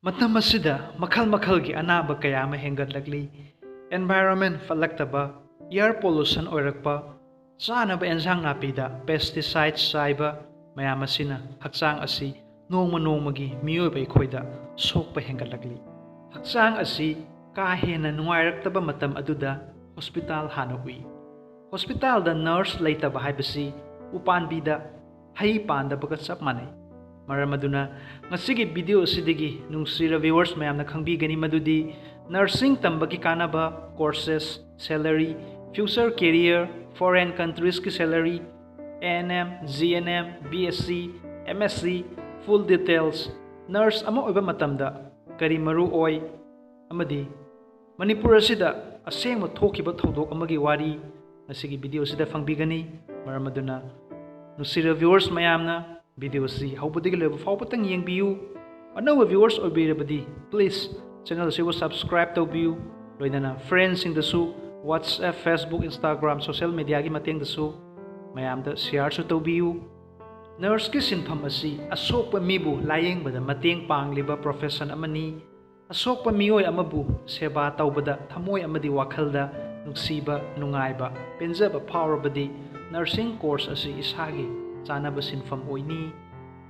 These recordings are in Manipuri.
Matam asida makal-makalgi anaba kaya ama hengatlagli. Environment falaktaba, air pollution oirakpa, chanaba ensang napida, pesticides saiba, mayam asina hakchang asi nongma-nongmagi miyoiba ikhoida sokpa hengatlagli. Hakchang asi ka hena nungairakaba matam aduda hospital hana ui. Hospital da nurse leitaba haibasi upanbida hai pandabaga chap manai. Maram aduna ngasigi video asidagi nungsira viewers mayamna khangbigani madudi nursing tambagi kanaba courses, salary, future career, foreign countries ki salary, ANM, GNM, BSc, MSc, full details, nurse ama oiba matamda kari maru oi amadi Manipur asida asengma thokiba thodok amagi wari ngasigi video asida fangbigani maram aduna nungsira viewers mayamna video si haubadigi leba fawbatang yengbiyu anova viewers oibirabadi please channel siwa subscribe tawbiyu loinana friends dasu WhatsApp, Facebook, Instagram, social media gi mateng dasu mayamda share su tawbiyu nurse ki sinpham asi asokpa mibu layengbada mateng pangliba profession amani asokpa mioi amabu seba tawbada thamoi amadi wakhalda nungsiba nungaiba penjaba phawrabadi nursing course asi isagi chanaba sinfam oini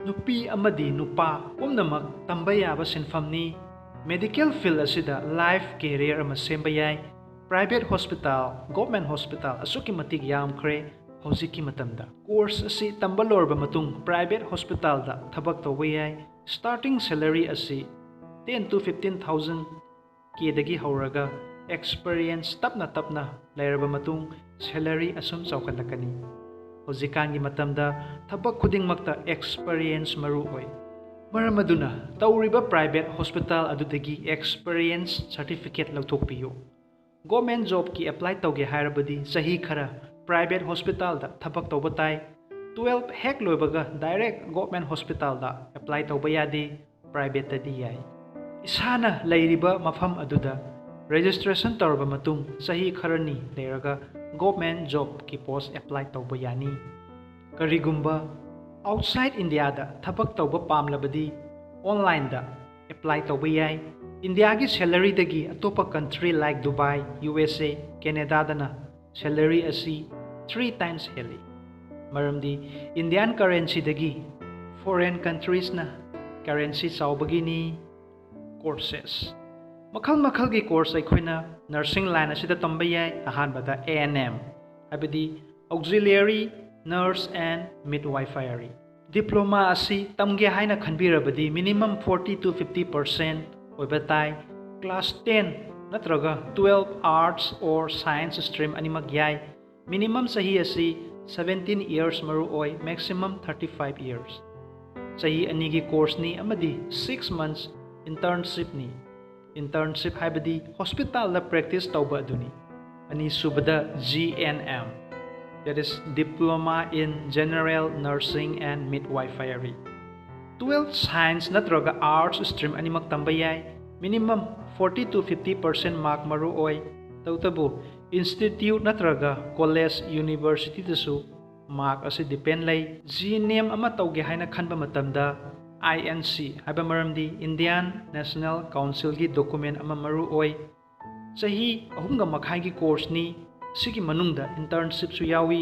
nupi amadi nupa pumnamak tamba yaba sinfamni medical field asida life career ama semba yai private hospital government hospital asuki matik yamkhre hojiki matamda course asi tamba lorba matung private hospital da thabak tawba yai starting salary asi 10 to 15,000 ke dagi hauraga experience tapna lairaba matung salary asum chawkalakani Hojikangi matamda thabak khudingmakta experience maru oi. Maram aduna tawriba private hospital adudagi experience certificate lauthokpiyo. Government job ki apply tawge hairabadi sahi khara private hospital da thabak tawba tai 12 hek loibaga direct government hospital da apply tawba yadi private tadi yai. Isana lairiba mafam aduda registration tawraba matung sahi kharani leiraga government job ki post apply tawba yani karigumba outside India da thabak tawba pamlabadi online da apply tawba yai India gi salary dagi atopa country like Dubai, USA, Canada dana salary asi 3 times heli maramdi Indian currency dagi foreign countries na currency chawbagi ni courses makal gi course aikhoina nursing line asida tamba yai ahanbada ANM habidi auxiliary nurse and midwifery diploma asi tamge haina khanbirabadi minimum 40 to 50% oibatai class 10 natraga 12 arts or science stream animag yai minimum sahi asi 17 years maru oi maximum 35 years sahi anigi course ni amadi 6 months internship ni internship haibadi hospital la practice tawba aduni ani subada GNM that is diploma in general nursing and midwifery 12 science natraga arts stream ani magtambayay minimum 40 to 50% mark maru oi tawtabu institute natraga college university dasu mark asi depend lay GNM ama tawge haina khanba matamda INC haba maramdi Indian National Council gi document ama maru oi sahi ahumga makhai gi course ni sigi manungda internship su yawi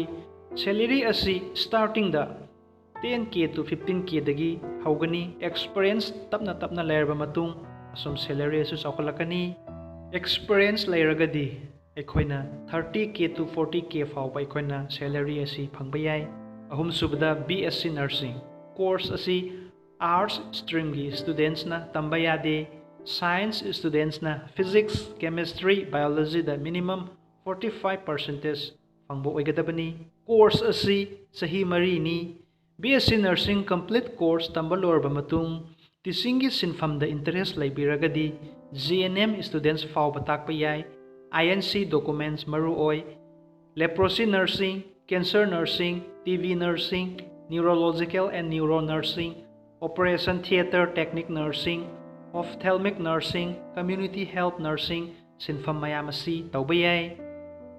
salary asi starting da 10k to 15k dagi haugani experience tapna lairba matung asum salary su chawkalakani experience lairagadi ekhoina 30k to 40k fawba ekhoina salary asi phangba yai ahum subada BSc nursing course asi arts stream gi students na tamba yade science students na physics chemistry biology da minimum 45% phangbo oigadabani course asi sahi mari ni BSc nursing complete course tamba lorba matung teaching gi sinfam da interest laibiragadi GNM students fawba takpa yai INC documents maru oi leprosy nursing cancer nursing TB nursing neurological and neuro nursing Operation Theater Technique Nursing, Ophthalmic Nursing, Community Health Nursing, sinfam mayam asi tawba yai.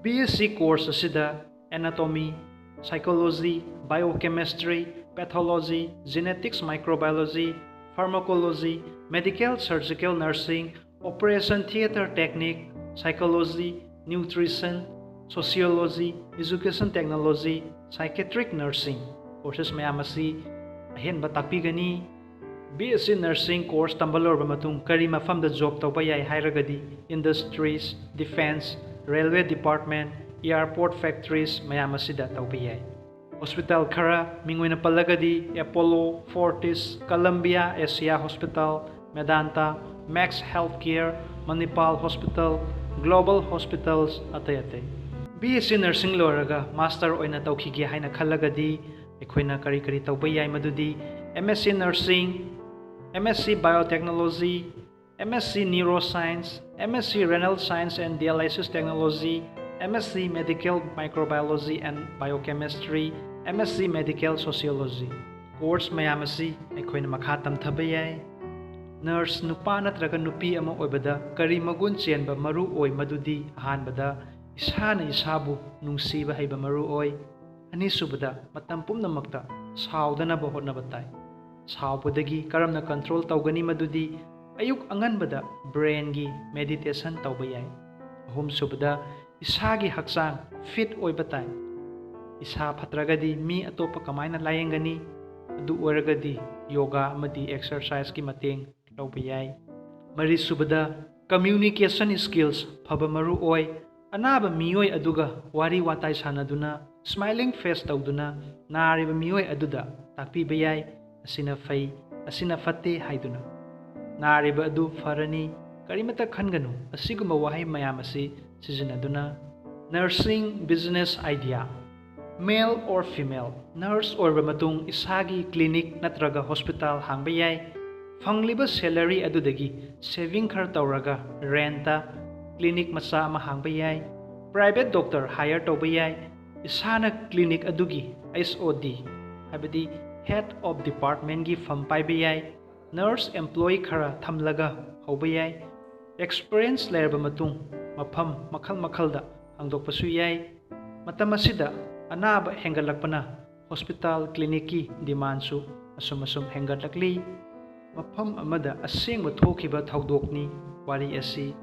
BSc course asida Anatomy, Psychology, Biochemistry, Pathology, Genetics Microbiology, Pharmacology, medical, surgical nursing, operation theater technique, psychology, nutrition, sociology, education technology, psychiatric nursing courses mayam asi ahenba takpigani. BSc nursing course tamba lorba matung kari mafamda job tauba yai hairagadi industries, defense, railway department, airport factories mayam asida tauba yai. Hospital khara mingoina palagadi Apollo, Fortis, Columbia Asia Hospital, Medanta, Max Healthcare, Manipal Hospital, Global Hospitals atay atay. BSc nursing loraga master oina taukhige haina khallagadi aikoina kari kari tauba yai madudi MSc nursing, MSc biotechnology, MSc neuroscience, MSc renal science and dialysis technology, MSc medical microbiology and biochemistry, MSc medical sociology. Course mayam asi aikoina makha tamthaba yai. Nurse nupa natraga nupi ama oibada kari magun chenba maru oi madudi ahanbada isana isabu nungsiba haiba maru oi. Anisubada matam pumnamakta saudana hotnaba tai. Saubadagi karamna control taugani madudi ayuk anganbada brain gi meditation tauba yai. Ahum subada isagi haksang fit oiba tai. Isa phatragadi mi atopa kamaina layengani adu oragadi yoga amadi exercise ki mateng tauba yai. Mari subada communication skills phaba maru oi. Anaba miyoi aduga wari watai sanaduna smiling face tauduna nariba miyoi aduda takpiba yai. Asina fai, asina fate haiduna. Nariba adu farani, karimata khanganu, asiguma wahai mayam asi sizinaduna. Nursing business idea. Male or female, nurse or matung isagi clinic natraga hospital hangba yai. Fangliba salary adudagi, saving khar tauraga, renta, clinic macha ama hangba yai. Private doctor hire tauba yai. Isana clinic adugi, SOD, habadi Head of Department gi fam paiba yai, Nurse Employee khara tamlaga hauba yai, Experience lerba matung mafam makhal makhalda hangdokpasu yai, matam asida anaba hengalakpana hospital clinic ki demand su asum hengatlakli, mafam amada asengba thokiba thaudokni wari asi,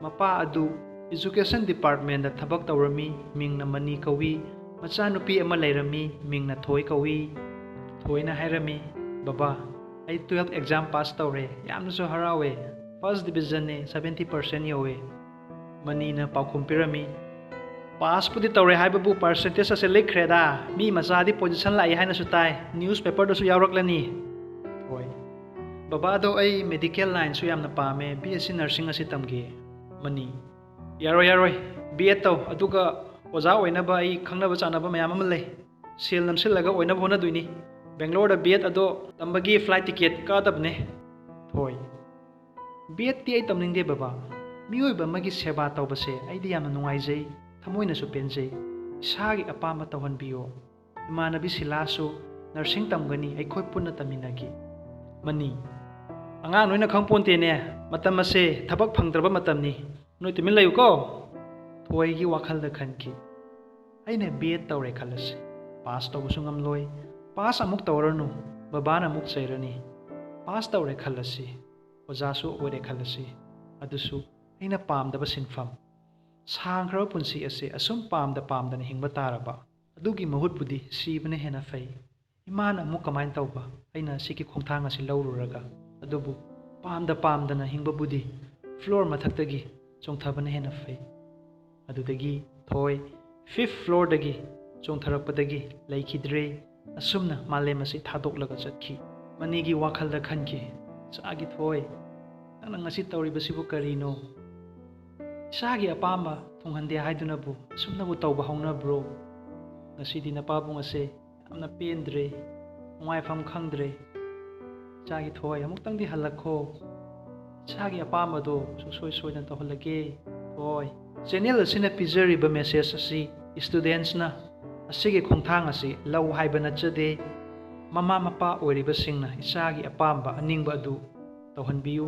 mapa adu Education Department da thabak tawrami mingna mani kawi, machanupi ama leirami mingna thoi kawi. Thoina hairami baba ai 12th exam pass tawre yamnasu harawe first division ne 70% yawe manina paukhum pirami pass pudi tawre haibabu percentage ase lekhreda mi machadi position lai haina su tai newspaper do su yawraklani hoi baba do ai medical line su yamna pame BSc nursing asi tamge mani yaroi B.Ed taw aduga oja oina ba ai khangnaba chanaba mayam am lei sel namsilaga oina bona duini Bangalore B.Ed ado tambagi flight ticket kadabne thoi B.Ed ti ai tamningde baba mioi ba magi seba tawbase ai di yamna nungaijai thamoina su penjai isagi apama tawhanbiyo imanabi silasu nursing tamgani ai khoi punna taminagi mani anga noina khangponte ne matam ase thabak phangdraba matamni noi tumin layu ko thoi gi wakhal da khanki aina B.Ed tawre khalase pass tawbusu ngamloi pass amuk tawranu babana amuk chairani pass tawre khalasi ojasu ore khalasi adusu aina pamdaba sinfam sangkhra punsi ase asum pamdana hingba taraba adugi mahut budi sibane hena fai imana amuk kamain tawba aina siki khongthang asi laururaga adubu pamdana hingba budi floor mathaktagi chongthabana hena fai adudagi thoi 5th floor dagi chongtharakpadagi laikhidre asumna malem asi thadoklaga chatki manigi wakhalda khanki sagi thoi nang ngasi tawribasibu karino isagi apamba thunghande haiduna bu asumna bu tawba hauna bro ngasi dina pabung ase amna pendre ngai pham khangdre sagi thoi amuktang di halakho sagi apamba do soi dan tawhalage thoi channel asina pizariba message asi students na asige khongthang asi lau haiba nachade mama mapa oiriba singna isagi apamba aningba adu tawhanbiu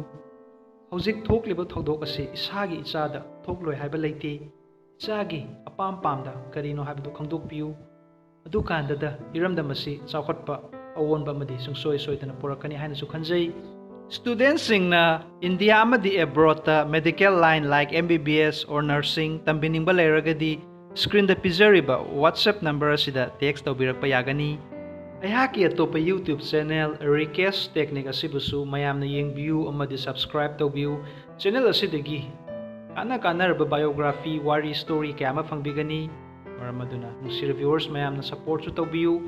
hojik thokliba thodok asi isagi ichada thokloi haiba leite ichagi apam pamda karino haibdu khangdokpiu adu kandada iramdam asi chawkhatpa awonba amadi sungsoi soidana porakani haina su khanjai Studentsingna India amadi abroadta medical line like MBBS or nursing tambiningba leiragadi screen da pizariba WhatsApp number asida text tawbirakpa yagani. Aihaki atopa YouTube channel RIKESH Technique asibusu mayamna yengbiyu amadi subscribe tawbiyu. Channel asidagi kanaraba biography wari story kaya ama fangbigani. Maram aduna nungsi reviewers mayamna support su tawbiyu.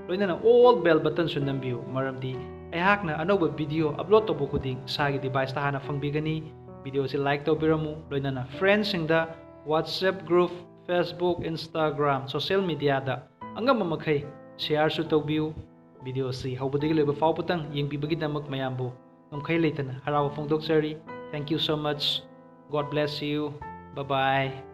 Loinana all bell button su nambiyu maramdi aihakna anoba video upload tawbo kuding sagi device ta hana fangbigani. Video si like tawbiramu loinana friends singda WhatsApp group, Facebook, Instagram, social media da angam mamakhay share su tawbiyu. Video si haubadagi loiba fawputang yengbibagidamag mayambo ngamkhay leitana harawa fongdoksari. Thank you so much. God bless you. Bye bye.